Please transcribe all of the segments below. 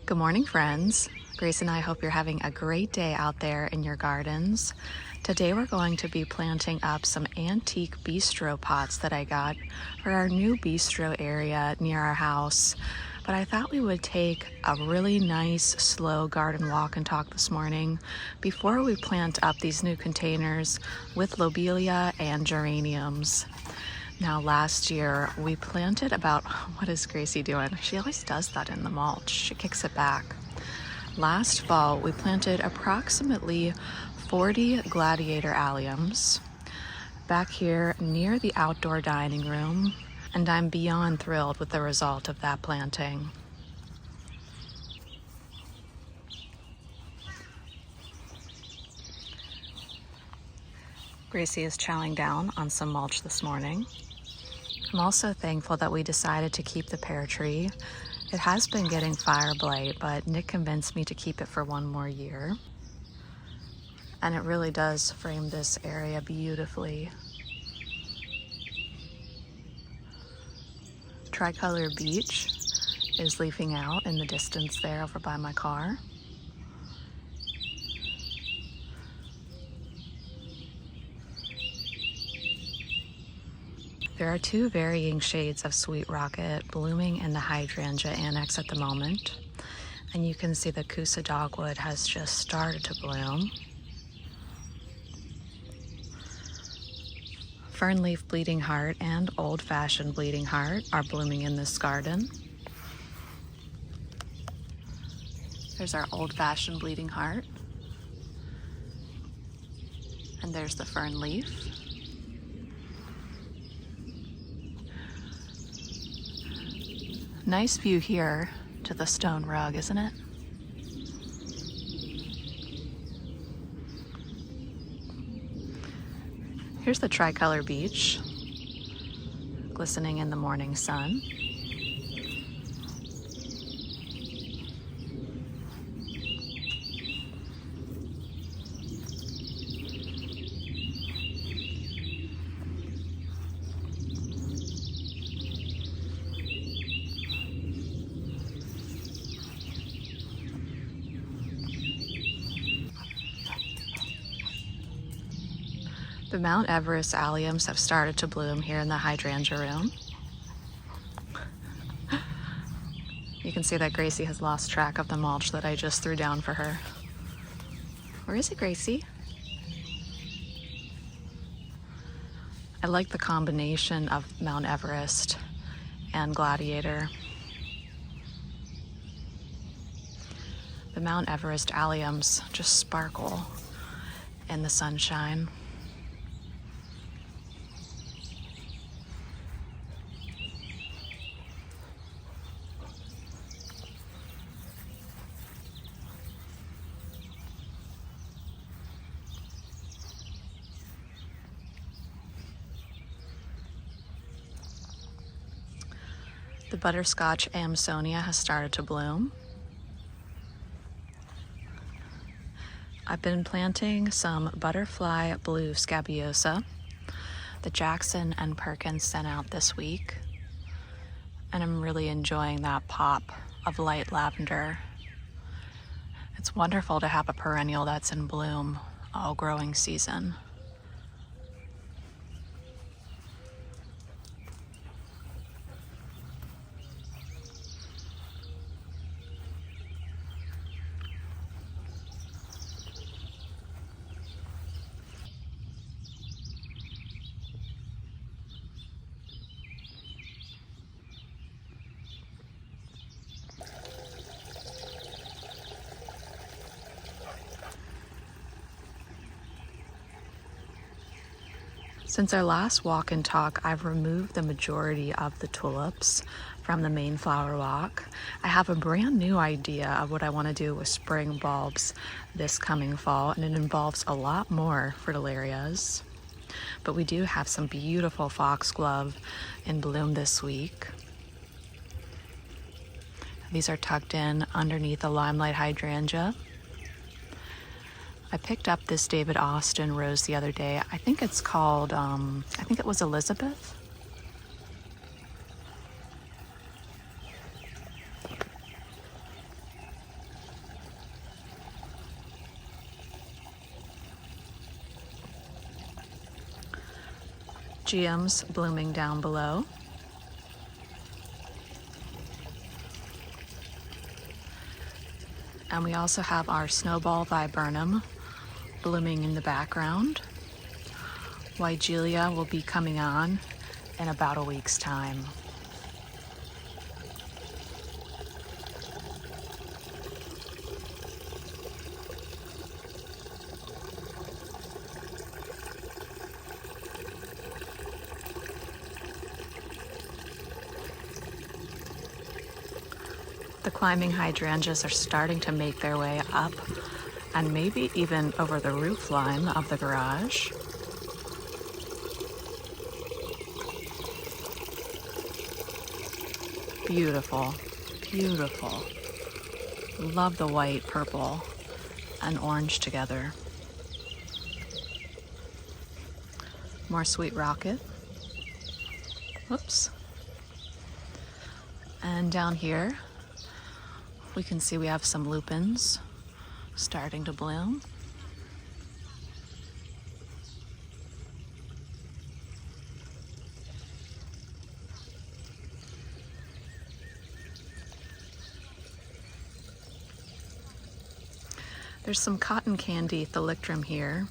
Good morning, friends. Grace and I hope you're having a great day out there in your gardens. Today we're going to be planting up some antique bistro pots that I got for our new bistro area near our house. But I thought we would take a really nice, slow garden walk and talk this morning before we plant up these new containers with lobelia and geraniums. Now, last year we planted about, what is Gracie doing? She always does that in the mulch. She kicks it back. Last fall, we planted approximately 40 gladiator alliums back here near the outdoor dining room, and I'm beyond thrilled with the result of that planting. Gracie is chowing down on some mulch this morning. I'm also thankful that we decided to keep the pear tree. It has been getting fire blight, but Nick convinced me to keep it for one more year. And it really does frame this area beautifully. Tricolor beech is leafing out in the distance there over by my car. There are two varying shades of Sweet Rocket blooming in the hydrangea annex at the moment. And you can see the Coosa dogwood has just started to bloom. Fernleaf bleeding heart and old-fashioned bleeding heart are blooming in this garden. There's our old-fashioned bleeding heart. And there's the fernleaf. Nice view here to the stone rug, isn't it? Here's the tricolor beech, glistening in the morning sun. The Mount Everest alliums have started to bloom here in the hydrangea room. You can see that Gracie has lost track of the mulch that I just threw down for her. Where is it, Gracie? I like the combination of Mount Everest and gladiator. The Mount Everest alliums just sparkle in the sunshine. The butterscotch Amsonia has started to bloom. I've been planting some butterfly blue scabiosa that Jackson and Perkins sent out this week. And I'm really enjoying that pop of light lavender. It's wonderful to have a perennial that's in bloom all growing season. Since our last walk and talk, I've removed the majority of the tulips from the main flower walk. I have a brand new idea of what I want to do with spring bulbs this coming fall, and it involves a lot more fritillarias. But we do have some beautiful foxglove in bloom this week. These are tucked in underneath the limelight hydrangea. I picked up this David Austin rose the other day. I think it's called, I think it was Elizabeth. geums blooming down below. And we also have our snowball viburnum blooming in the background. Wygelia will be coming on in about a week's time. The climbing hydrangeas are starting to make their way up and maybe even over the roof line of the garage. Beautiful, beautiful. Love the white, purple, and orange together. More sweet rocket. Whoops. And down here, we can see we have some lupins starting to bloom. There's some cotton candy thalictrum here.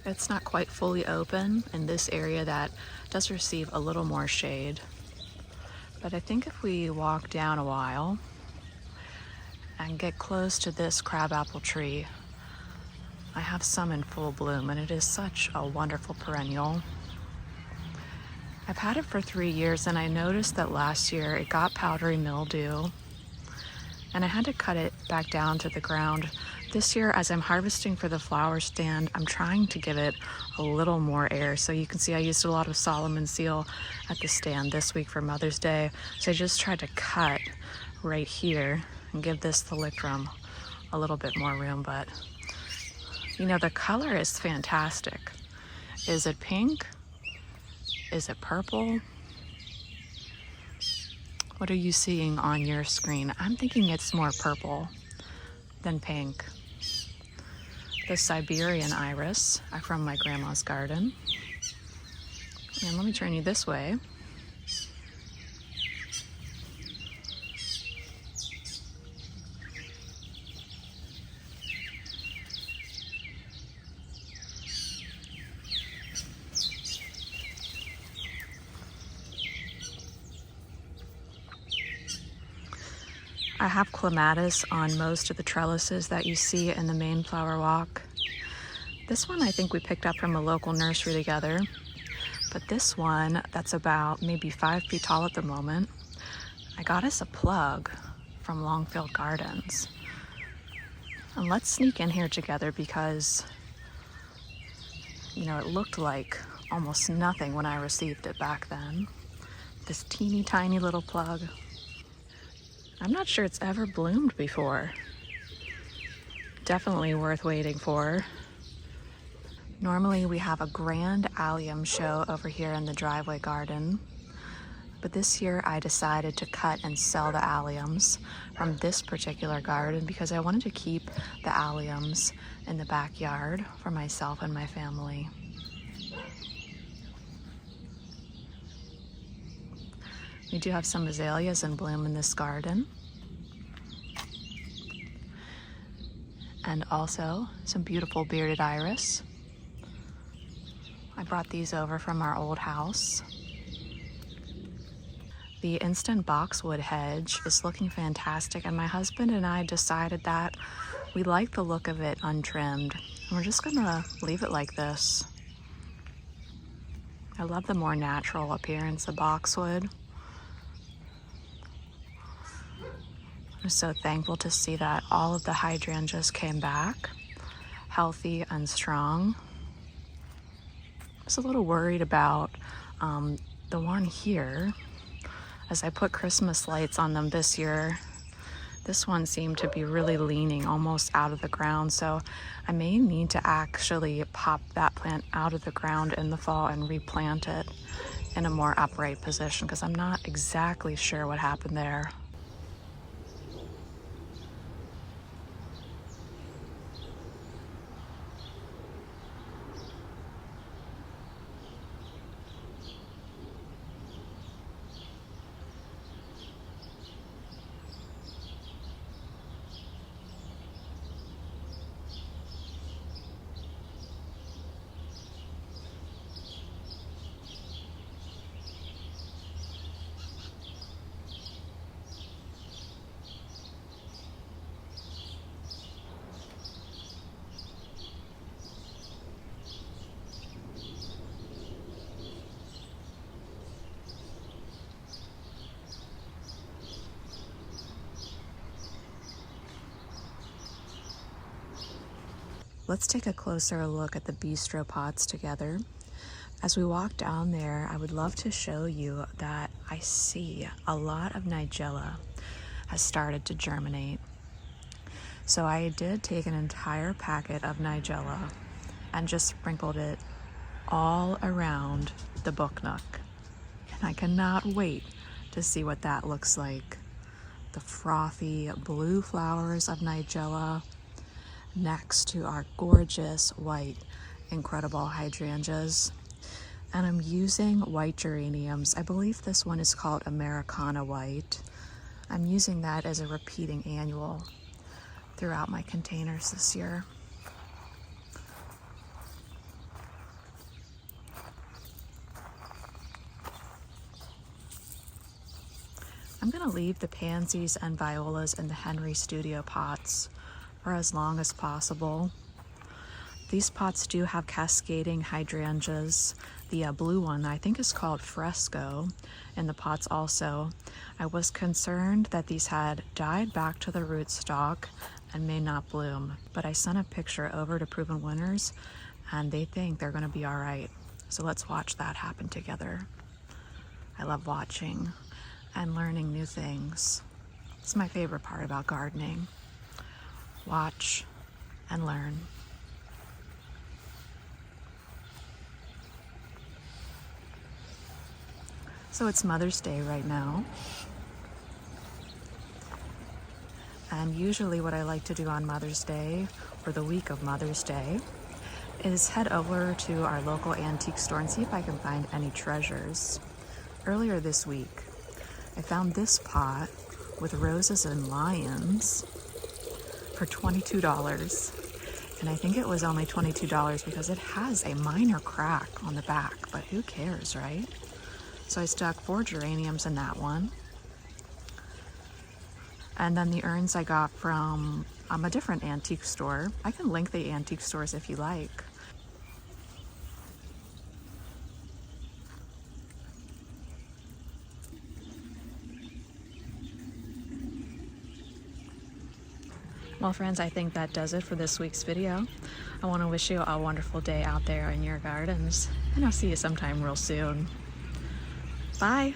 It's not quite fully open in this area that does receive a little more shade. But I think if we walk down a while and get close to this crabapple tree, I have some in full bloom, and it is such a wonderful perennial. I've had it for 3 years, and I noticed that last year it got powdery mildew, and I had to cut it back down to the ground. This year, as I'm harvesting for the flower stand, I'm trying to give it a little more air. So you can see I used a lot of Solomon seal at the stand this week for Mother's Day. So I just tried to cut right here and give this thalictrum a little bit more room. But, you know, the color is fantastic. Is it pink? Is it purple? What are you seeing on your screen? I'm thinking it's more purple than pink. The Siberian iris are from my grandma's garden. And let me turn you this way. I have clematis on most of the trellises that you see in the main flower walk. This one I think we picked up from a local nursery together, but this one that's about maybe 5 feet tall at the moment, I got us a plug from Longfield Gardens. And let's sneak in here together because, you know, it looked like almost nothing when I received it back then. This teeny tiny little plug. I'm not sure it's ever bloomed before. Definitely worth waiting for. Normally we have a grand allium show over here in the driveway garden, but this year I decided to cut and sell the alliums from this particular garden because I wanted to keep the alliums in the backyard for myself and my family. We do have some azaleas in bloom in this garden. And also some beautiful bearded iris. I brought these over from our old house. The instant boxwood hedge is looking fantastic, and my husband and I decided that we like the look of it untrimmed. And we're just gonna leave it like this. I love the more natural appearance of boxwood. I'm so thankful to see that all of the hydrangeas came back healthy and strong. I was a little worried about the one here. As I put Christmas lights on them this year, this one seemed to be really leaning almost out of the ground, so I may need to actually pop that plant out of the ground in the fall and replant it in a more upright position because I'm not exactly sure what happened there. let's take a closer look at the bistro pots together. As we walk down there, I would love to show you that I see a lot of nigella has started to germinate. So I did take an entire packet of nigella and just sprinkled it all around the book nook. And I cannot wait to see what that looks like. The frothy blue flowers of nigella next to our gorgeous white, incredible hydrangeas. And I'm using white geraniums. I believe this one is called Americana White. I'm using that as a repeating annual throughout my containers this year. I'm gonna leave the pansies and violas in the Henry Studio pots for as long as possible. These pots do have cascading hydrangeas. The blue one I think is called Fresco in the pots also. I was concerned that these had died back to the rootstock and may not bloom, but I sent a picture over to Proven Winners and they think they're gonna be all right. So let's watch that happen together. I love watching and learning new things. It's my favorite part about gardening. Watch and learn. So it's Mother's Day right now. And usually what I like to do on Mother's Day, or the week of Mother's Day, is head over to our local antique store and see if I can find any treasures. Earlier this week, I found this pot with roses and lions for $22. And I think it was only $22 because it has a minor crack on the back, but who cares, right? So I stuck 4 geraniums in that one. And then the urns I got from a different antique store. I can link the antique stores if you like. Well, friends, I think that does it for this week's video. I want to wish you a wonderful day out there in your gardens, and I'll see you sometime real soon. Bye.